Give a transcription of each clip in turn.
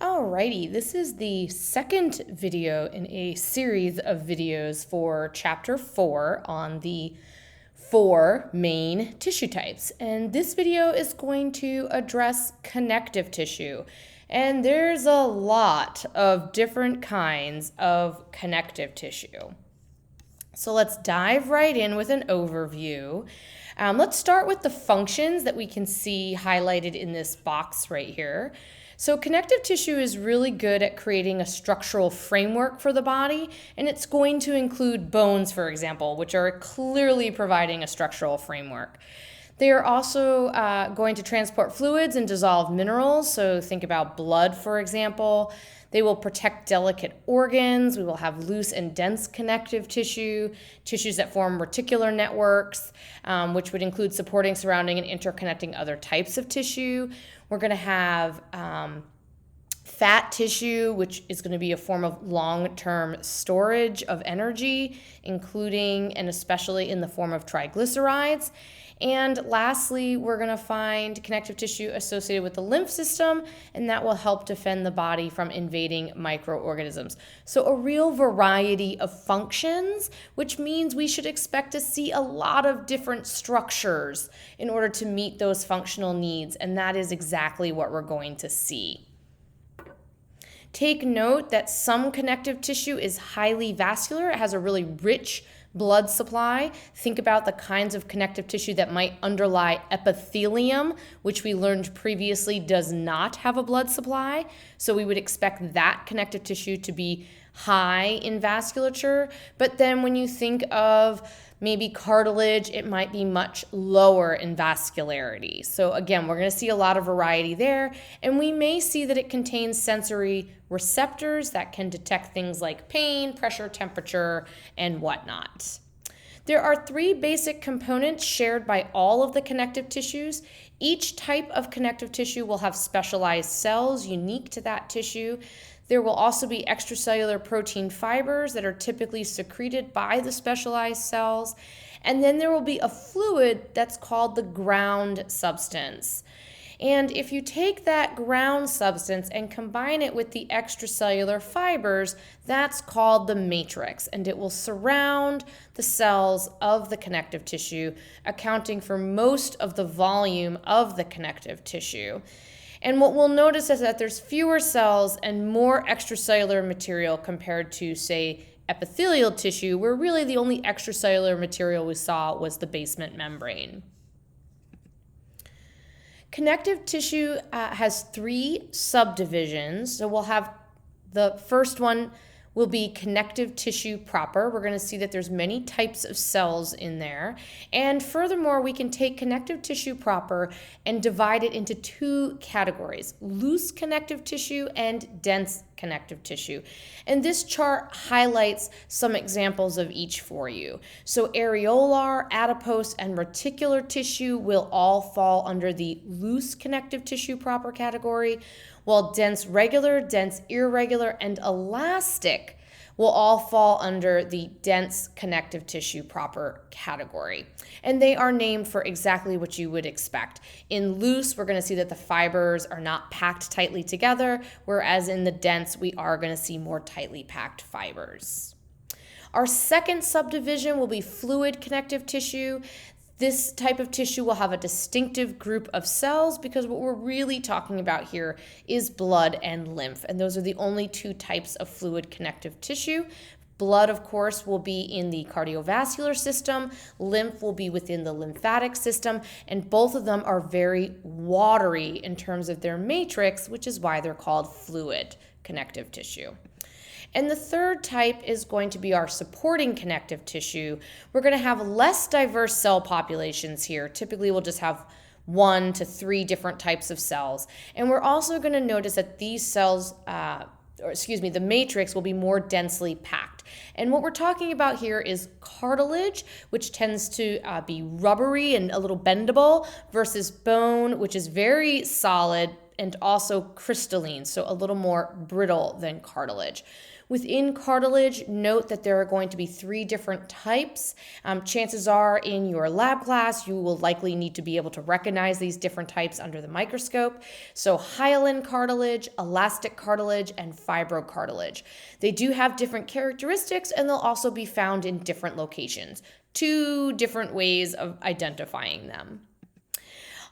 Alrighty, this is the second video in a series of videos for Chapter 4 on the 4 main tissue types. And this video is going to address connective tissue. And there's a lot of different kinds of connective tissue. So let's dive right in with an overview. Let's start with the functions that we can see highlighted in this box right here. So connective tissue is really good at creating a structural framework for the body, and it's going to include bones, for example, which are clearly providing a structural framework. They are also going to transport fluids and dissolve minerals, so think about blood, for example. They will protect delicate organs. We will have loose and dense connective tissue, tissues that form reticular networks, which would include supporting, surrounding, and interconnecting other types of tissue. We're going to have fat tissue, which is going to be a form of long-term storage of energy, including and especially in the form of triglycerides. And lastly, we're going to find connective tissue associated with the lymph system, and that will help defend the body from invading microorganisms. So a real variety of functions, which means we should expect to see a lot of different structures in order to meet those functional needs, and that is exactly what we're going to see. Take note that some connective tissue is highly vascular. It has a really rich blood supply. Think about the kinds of connective tissue that might underlie epithelium, which we learned previously does not have a blood supply. So we would expect that connective tissue to be high in vasculature. But then when you think of maybe cartilage, it might be much lower in vascularity. So again, we're going to see a lot of variety there, and we may see that it contains sensory receptors that can detect things like pain, pressure, temperature, and whatnot. There are 3 basic components shared by all of the connective tissues. Each type of connective tissue will have specialized cells unique to that tissue. There will also be extracellular protein fibers that are typically secreted by the specialized cells. And then there will be a fluid that's called the ground substance. And if you take that ground substance and combine it with the extracellular fibers, that's called the matrix, and it will surround the cells of the connective tissue, accounting for most of the volume of the connective tissue. And what we'll notice is that there's fewer cells and more extracellular material compared to, say, epithelial tissue, where really the only extracellular material we saw was the basement membrane. Connective tissue has 3 subdivisions. So we'll have the first one will be connective tissue proper. We're going to see that there's many types of cells in there. And furthermore, we can take connective tissue proper and divide it into 2 categories: loose connective tissue and dense connective tissue. And this chart highlights some examples of each for you. So areolar, adipose, and reticular tissue will all fall under the loose connective tissue proper category, while dense regular, dense irregular, and elastic will all fall under the dense connective tissue proper category. And they are named for exactly what you would expect. In loose, we're going to see that the fibers are not packed tightly together, whereas in the dense, we are going to see more tightly packed fibers. Our second subdivision will be fluid connective tissue. This type of tissue will have a distinctive group of cells because what we're really talking about here is blood and lymph, and those are the only 2 types of fluid connective tissue. Blood, of course, will be in the cardiovascular system, lymph will be within the lymphatic system, and both of them are very watery in terms of their matrix, which is why they're called fluid connective tissue. And the third type is going to be our supporting connective tissue. We're going to have less diverse cell populations here. Typically, we'll just have 1 to 3 different types of cells. And we're also going to notice that these cells, the matrix will be more densely packed. And what we're talking about here is cartilage, which tends to be rubbery and a little bendable, versus bone, which is very solid, and also crystalline, so a little more brittle than cartilage. Within cartilage, note that there are going to be 3 different types. Chances are in your lab class, you will likely need to be able to recognize these different types under the microscope. So hyaline cartilage, elastic cartilage, and fibrocartilage. They do have different characteristics, and they'll also be found in different locations. 2 different ways of identifying them.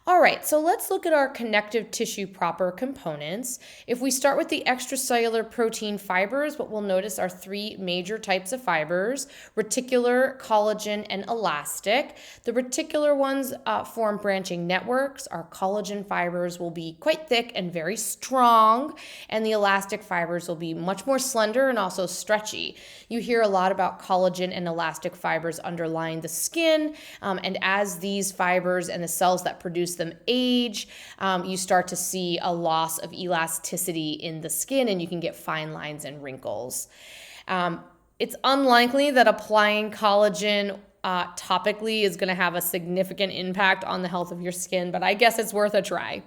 All right, so let's look at our connective tissue proper components. If we start with the extracellular protein fibers, what we'll notice are 3 major types of fibers: reticular, collagen, and elastic. The reticular ones form branching networks. Our collagen fibers will be quite thick and very strong, and the elastic fibers will be much more slender and also stretchy. You hear a lot about collagen and elastic fibers underlying the skin, and as these fibers and the cells that produce them age, you start to see a loss of elasticity in the skin, and you can get fine lines and wrinkles. It's unlikely that applying collagen topically is going to have a significant impact on the health of your skin, but I guess it's worth a try.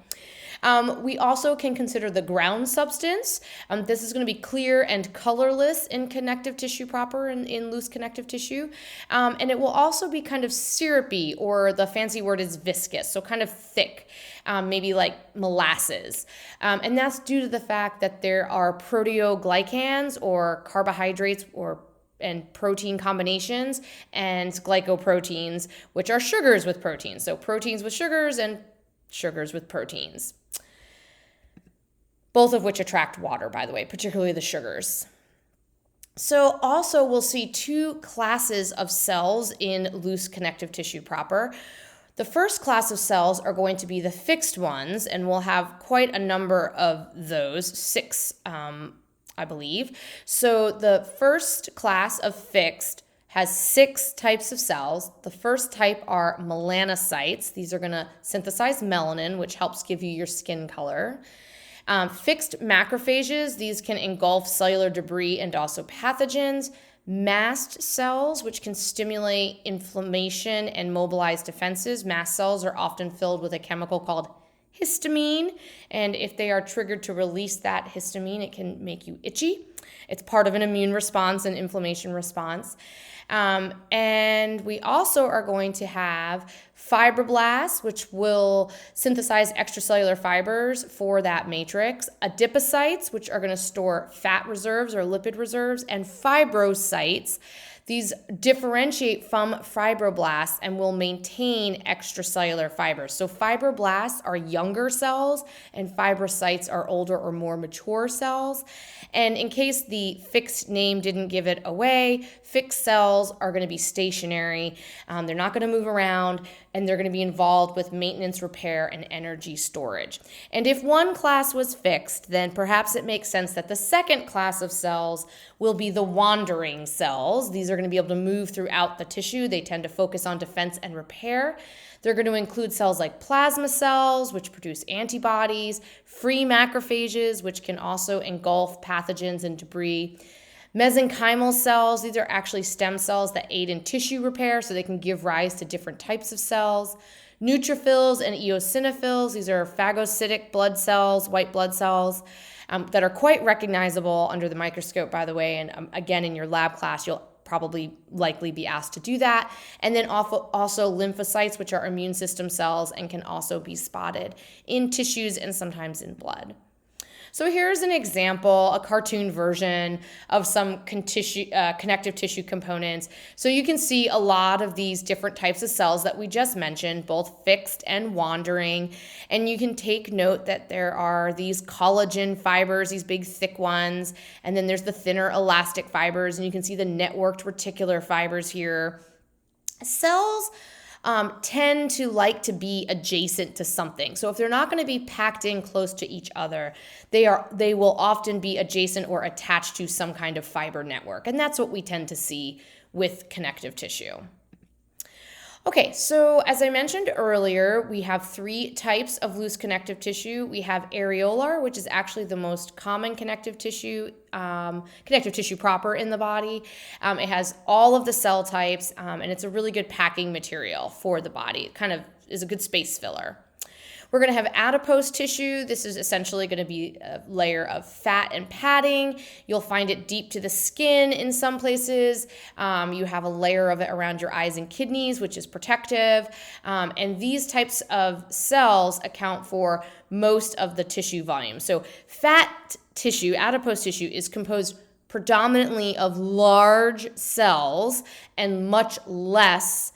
We also can consider the ground substance. This is going to be clear and colorless in connective tissue proper, in loose connective tissue. And it will also be kind of syrupy, or the fancy word is viscous, so kind of thick, maybe like molasses. And that's due to the fact that there are proteoglycans, or carbohydrates, and protein combinations, and glycoproteins, which are sugars with proteins. So proteins with sugars and sugars with proteins, both of which attract water, by the way, particularly the sugars. So also we'll see 2 classes of cells in loose connective tissue proper. The first class of cells are going to be the fixed ones, and we'll have quite a number of those, 6, I believe. So the first class of fixed has 6 types of cells. The first type are melanocytes. These are going to synthesize melanin, which helps give you your skin color. Fixed macrophages, these can engulf cellular debris and also pathogens. Mast cells, which can stimulate inflammation and mobilize defenses. Mast cells are often filled with a chemical called histamine, and if they are triggered to release that histamine, it can make you itchy. It's part of an immune response and inflammation response. And we also are going to have fibroblasts, which will synthesize extracellular fibers for that matrix, adipocytes, which are going to store fat reserves or lipid reserves, and fibrocytes. These differentiate from fibroblasts and will maintain extracellular fibers. So fibroblasts are younger cells, and fibrocytes are older or more mature cells. And in case the fixed name didn't give it away, fixed cells are going to be stationary. They're not going to move around, and they're going to be involved with maintenance, repair, and energy storage. And if one class was fixed, then perhaps it makes sense that the second class of cells will be the wandering cells. These are going to be able to move throughout the tissue. They tend to focus on defense and repair. They're going to include cells like plasma cells, which produce antibodies, free macrophages, which can also engulf pathogens and debris. Mesenchymal cells, these are actually stem cells that aid in tissue repair, so they can give rise to different types of cells. Neutrophils and eosinophils, these are phagocytic blood cells, white blood cells, that are quite recognizable under the microscope, by the way, and again, in your lab class, you'll probably likely be asked to do that. And then also lymphocytes, which are immune system cells and can also be spotted in tissues and sometimes in blood. So here's an example, a cartoon version of some connective tissue components. So you can see a lot of these different types of cells that we just mentioned, both fixed and wandering. And you can take note that there are these collagen fibers, these big thick ones, and then there's the thinner elastic fibers, and you can see the networked reticular fibers here. Cells tend to like to be adjacent to something. So if they're not going to be packed in close to each other, they will often be adjacent or attached to some kind of fiber network. And that's what we tend to see with connective tissue. Okay, so as I mentioned earlier, we have 3 types of loose connective tissue. We have areolar, which is actually the most common connective tissue proper in the body. It has all of the cell types, and it's a really good packing material for the body. It kind of is a good space filler. We're going to have adipose tissue. This is essentially going to be a layer of fat and padding. You'll find it deep to the skin in some places. You have a layer of it around your eyes and kidneys, which is protective. And these types of cells account for most of the tissue volume. So fat tissue, adipose tissue, is composed predominantly of large cells and much less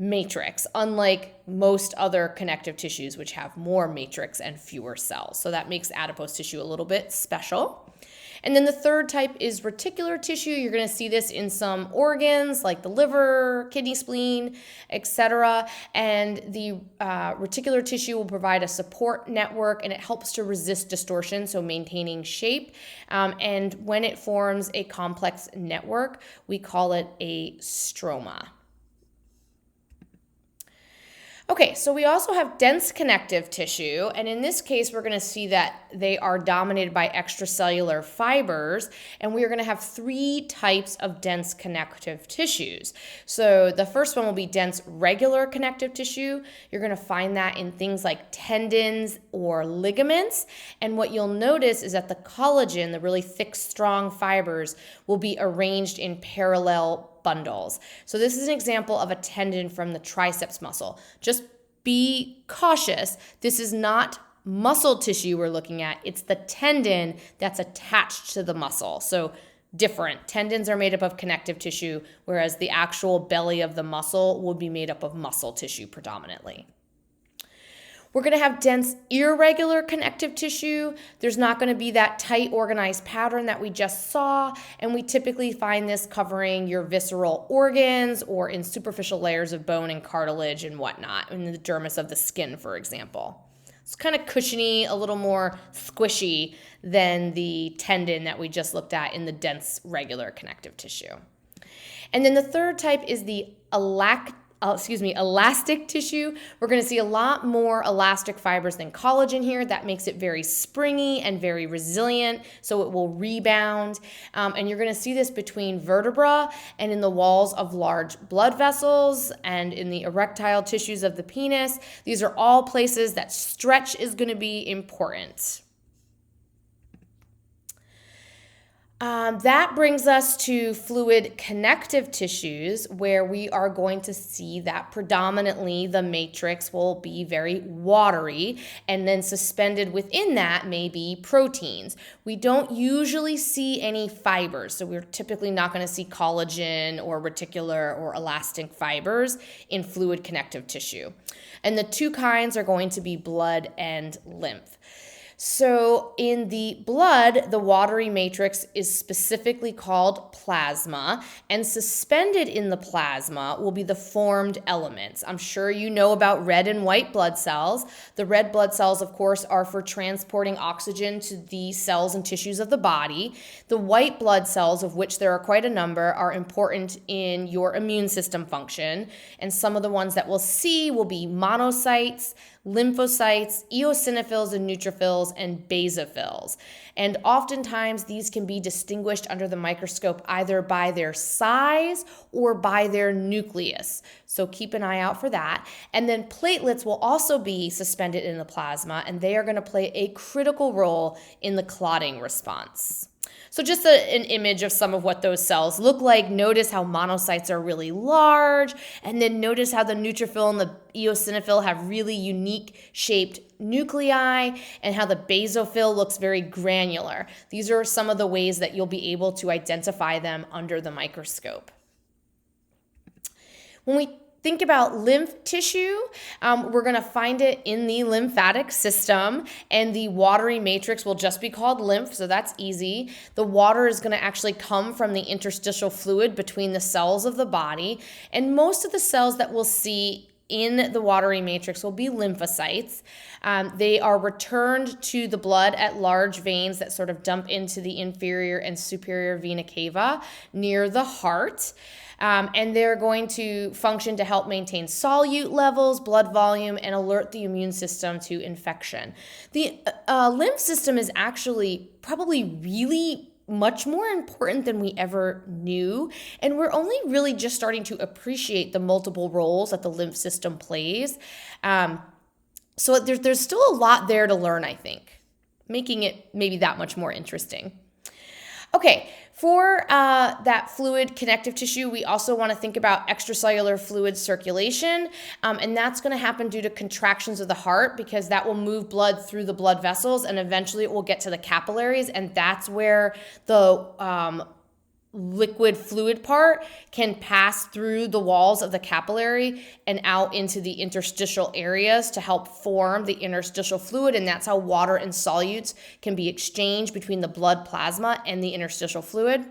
matrix, unlike most other connective tissues, which have more matrix and fewer cells. So that makes adipose tissue a little bit special. And then the third type is reticular tissue. You're going to see this in some organs like the liver, kidney, spleen, etc. And the reticular tissue will provide a support network, and it helps to resist distortion, so maintaining shape. And when it forms a complex network, we call it a stroma. Okay, so we also have dense connective tissue, and in this case, we're going to see that they are dominated by extracellular fibers, and we are going to have three types of dense connective tissues. So the first one will be dense regular connective tissue. You're going to find that in things like tendons or ligaments, and what you'll notice is that the collagen, the really thick, strong fibers, will be arranged in parallel bundles. So this is an example of a tendon from the triceps muscle. Just be cautious. This is not muscle tissue we're looking at. It's the tendon that's attached to the muscle. So different. Tendons are made up of connective tissue, whereas the actual belly of the muscle will be made up of muscle tissue predominantly. We're going to have dense irregular connective tissue. There's not going to be that tight organized pattern that we just saw, and we typically find this covering your visceral organs or in superficial layers of bone and cartilage and whatnot, in the dermis of the skin, for example. It's kind of cushiony, a little more squishy than the tendon that we just looked at in the dense regular connective tissue. And then the third type is the elastic tissue. We're going to see a lot more elastic fibers than collagen here. That makes it very springy and very resilient, so it will rebound. And you're going to see this between vertebra and in the walls of large blood vessels and in the erectile tissues of the penis. These are all places that stretch is going to be important. That brings us to fluid connective tissues, where we are going to see that predominantly the matrix will be very watery, and then suspended within that may be proteins. We don't usually see any fibers, so we're typically not going to see collagen or reticular or elastic fibers in fluid connective tissue. And the two kinds are going to be blood and lymph. So in the blood, the watery matrix is specifically called plasma, and suspended in the plasma will be the formed elements. I'm sure you know about red and white blood cells. The red blood cells, of course, are for transporting oxygen to the cells and tissues of the body. The white blood cells, of which there are quite a number, are important in your immune system function, and some of the ones that we'll see will be monocytes, lymphocytes, eosinophils and neutrophils, and basophils. And oftentimes these can be distinguished under the microscope either by their size or by their nucleus. So keep an eye out for that. And then platelets will also be suspended in the plasma, and they are going to play a critical role in the clotting response. So just an image of some of what those cells look like. Notice how monocytes are really large, and then notice how the neutrophil and the eosinophil have really unique shaped nuclei, and how the basophil looks very granular. These are some of the ways that you'll be able to identify them under the microscope. When we think about lymph tissue, we're going to find it in the lymphatic system, and the watery matrix will just be called lymph, so that's easy. The water is going to actually come from the interstitial fluid between the cells of the body, and most of the cells that we'll see in the watery matrix will be lymphocytes. They are returned to the blood at large veins that sort of dump into the inferior and superior vena cava near the heart. And they're going to function to help maintain solute levels, blood volume, and alert the immune system to infection. The lymph system is actually probably really much more important than we ever knew, and we're only really just starting to appreciate the multiple roles that the lymph system plays. So there's still a lot there to learn, I think, making it maybe that much more interesting. Okay, for that fluid connective tissue, we also want to think about extracellular fluid circulation, and that's going to happen due to contractions of the heart, because that will move blood through the blood vessels, and eventually it will get to the capillaries, and that's where the liquid fluid part can pass through the walls of the capillary and out into the interstitial areas to help form the interstitial fluid, and that's how water and solutes can be exchanged between the blood plasma and the interstitial fluid.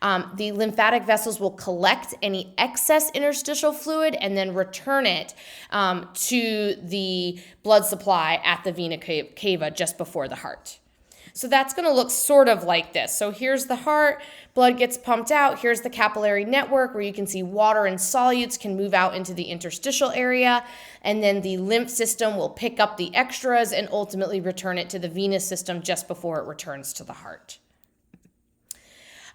The lymphatic vessels will collect any excess interstitial fluid and then return it to the blood supply at the vena cava just before the heart. So that's going to look sort of like this. So here's the heart, blood gets pumped out. Here's the capillary network where you can see water and solutes can move out into the interstitial area. And then the lymph system will pick up the extras and ultimately return it to the venous system just before it returns to the heart.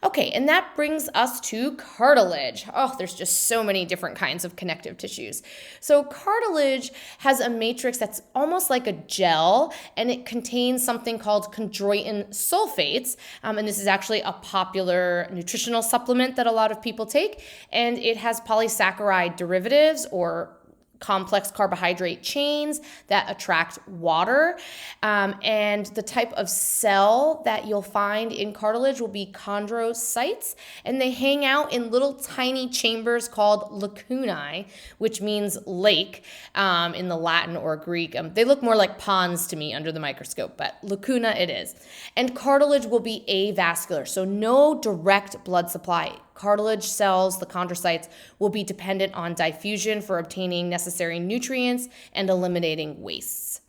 Okay, and that brings us to cartilage. Oh, there's just so many different kinds of connective tissues. So cartilage has a matrix that's almost like a gel, and it contains something called chondroitin sulfates. And this is actually a popular nutritional supplement that a lot of people take. And it has polysaccharide derivatives, or complex carbohydrate chains that attract water. And the type of cell that you'll find in cartilage will be chondrocytes, and they hang out in little tiny chambers called lacunae, which means lake in the Latin or Greek. They look more like ponds to me under the microscope, but lacuna it is. And cartilage will be avascular, so no direct blood supply. Cartilage cells, the chondrocytes, will be dependent on diffusion for obtaining necessary nutrients and eliminating wastes.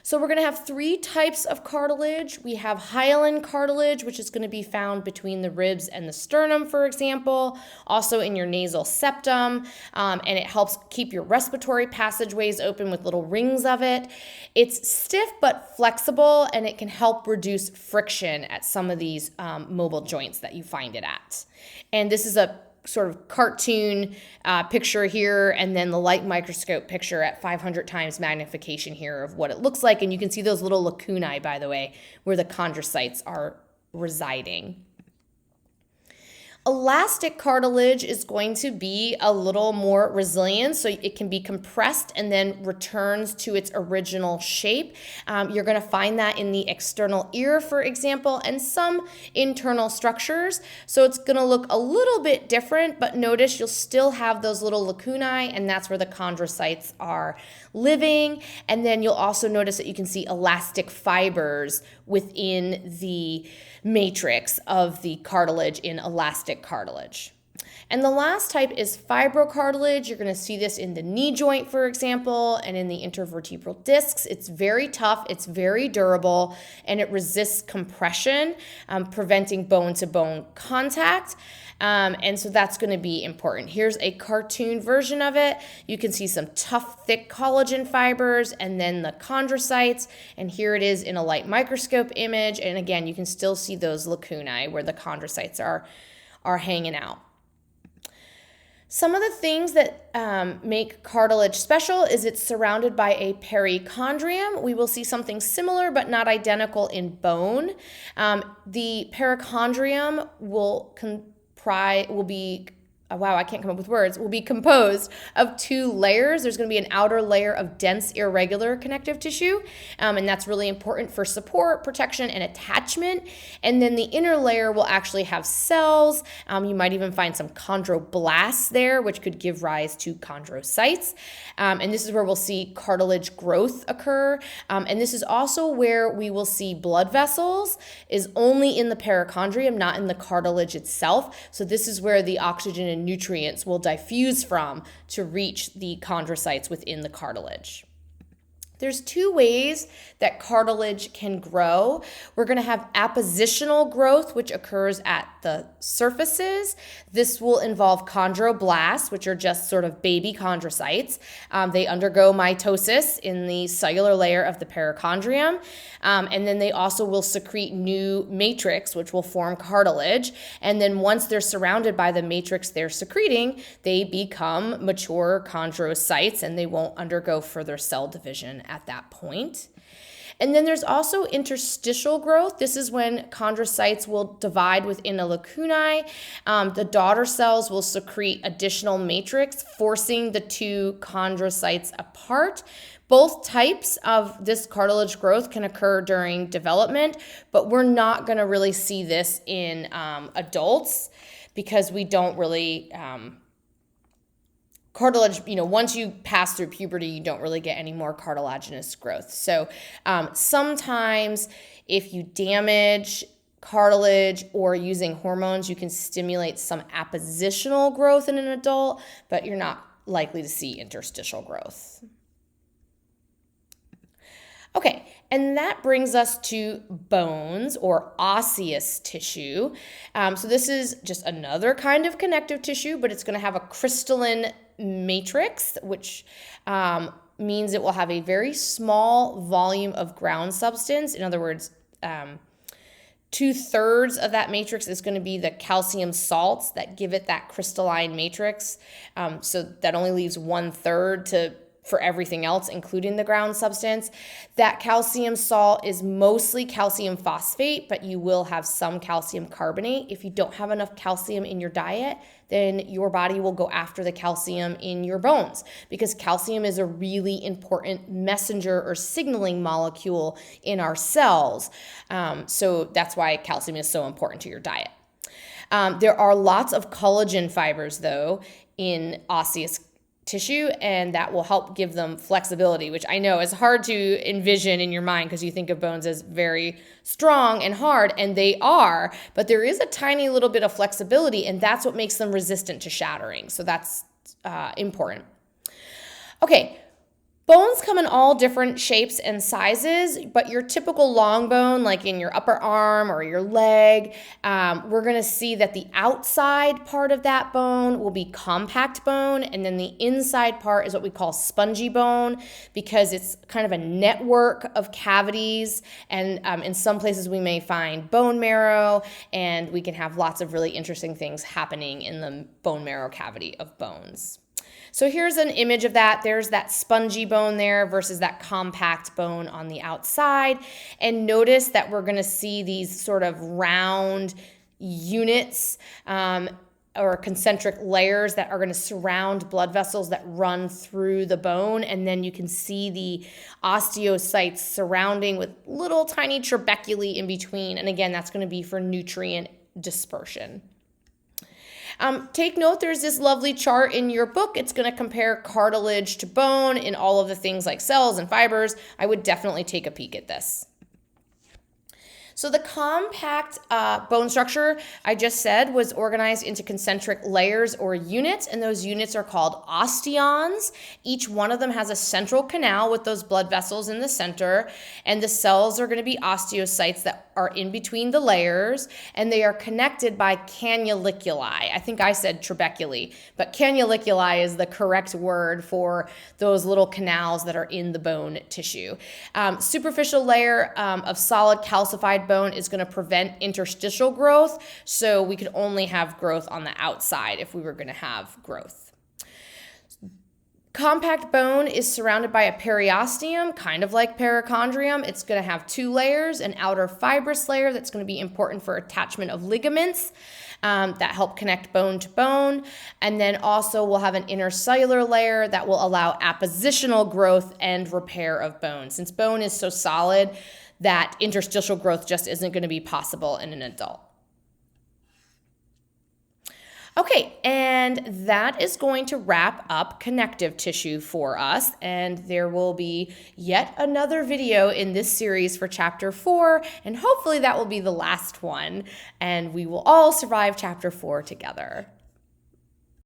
So we're going to have three types of cartilage. We have hyaline cartilage, which is going to be found between the ribs and the sternum, for example, also in your nasal septum, and it helps keep your respiratory passageways open with little rings of it. It's stiff but flexible, and it can help reduce friction at some of these mobile joints that you find it at. And this is a sort of cartoon picture here, and then the light microscope picture at 500 times magnification here of what it looks like. And you can see those little lacunae, by the way, where the chondrocytes are residing. Elastic cartilage is going to be a little more resilient, so it can be compressed and then returns to its original shape. You're going to find that in the external ear, for example, and some internal structures. So it's going to look a little bit different, but notice you'll still have those little lacunae, and that's where the chondrocytes are living. And then you'll also notice that you can see elastic fibers within the matrix of the cartilage in elastic cartilage. And the last type is fibrocartilage. You're going to see this in the knee joint, for example, and in the intervertebral discs. It's very tough, it's very durable, and it resists compression, preventing bone-to-bone contact. And so that's going to be important. Here's a cartoon version of it. You can see some tough, thick collagen fibers and then the chondrocytes. And here it is in a light microscope image. And again, you can still see those lacunae where the chondrocytes are hanging out. Some of the things that make cartilage special is it's surrounded by a perichondrium. We will see something similar but not identical in bone. The perichondrium will be composed of two layers. There's going to be an outer layer of dense irregular connective tissue, and that's really important for support, protection, and attachment. And then the inner layer will actually have cells. You might even find some chondroblasts there, which could give rise to chondrocytes. And this is where we'll see cartilage growth occur. And this is also where we will see blood vessels, is only in the perichondrium, not in the cartilage itself. So this is where the oxygen and nutrients will diffuse from to reach the chondrocytes within the cartilage. There's two ways that cartilage can grow. We're going to have appositional growth, which occurs at the surfaces. This will involve chondroblasts, which are just sort of baby chondrocytes. They undergo mitosis in the cellular layer of the perichondrium, and then they also will secrete new matrix, which will form cartilage. And then once they're surrounded by the matrix they're secreting, they become mature chondrocytes, and they won't undergo further cell division at that point. And then there's also interstitial growth. This is when chondrocytes will divide within a lacunae. The daughter cells will secrete additional matrix, forcing the two chondrocytes apart. Both types of this cartilage growth can occur during development, but we're not going to really see this in adults because we don't really... cartilage, once you pass through puberty, you don't really get any more cartilaginous growth. So sometimes if you damage cartilage or using hormones, you can stimulate some appositional growth in an adult, but you're not likely to see interstitial growth. Okay, and that brings us to bones or osseous tissue. So this is just another kind of connective tissue, but it's going to have a crystalline matrix, which means it will have a very small volume of ground substance. In other words, 2/3 of that matrix is going to be the calcium salts that give it that crystalline matrix. So that only leaves 1/3 for everything else, including the ground substance. That calcium salt is mostly calcium phosphate, but you will have some calcium carbonate. If you don't have enough calcium in your diet, then your body will go after the calcium in your bones, because calcium is a really important messenger or signaling molecule in our cells. So that's why calcium is so important to your diet. There are lots of collagen fibers, though, in osseous tissue, and that will help give them flexibility, which I know is hard to envision in your mind because you think of bones as very strong and hard, and they are, but there is a tiny little bit of flexibility, and that's what makes them resistant to shattering. So that's important. Okay. Bones come in all different shapes and sizes, but your typical long bone, like in your upper arm or your leg, we're going to see that the outside part of that bone will be compact bone, and then the inside part is what we call spongy bone, because it's kind of a network of cavities, and in some places we may find bone marrow, and we can have lots of really interesting things happening in the bone marrow cavity of bones. So here's an image of that. There's that spongy bone there versus that compact bone on the outside. And notice that we're going to see these sort of round units or concentric layers that are going to surround blood vessels that run through the bone. And then you can see the osteocytes surrounding with little tiny trabeculae in between. And again, that's going to be for nutrient dispersion. Take note, there's this lovely chart in your book. It's going to compare cartilage to bone in all of the things like cells and fibers. I would definitely take a peek at this. So the compact bone structure, I just said, was organized into concentric layers or units, and those units are called osteons. Each one of them has a central canal with those blood vessels in the center, and the cells are going to be osteocytes that are in between the layers, and they are connected by canaliculi. I think I said trabeculae, but canaliculi is the correct word for those little canals that are in the bone tissue. Superficial layer of solid calcified bone is going to prevent interstitial growth, so we could only have growth on the outside if we were going to have growth. Compact bone is surrounded by a periosteum, kind of like perichondrium. It's going to have two layers, an outer fibrous layer that's going to be important for attachment of ligaments that help connect bone to bone. And then also we'll have an intercellular layer that will allow appositional growth and repair of bone. Since bone is so solid, that interstitial growth just isn't going to be possible in an adult. Okay, and that is going to wrap up connective tissue for us, and there will be yet another video in this series for Chapter 4, and hopefully that will be the last one, and we will all survive Chapter 4 together.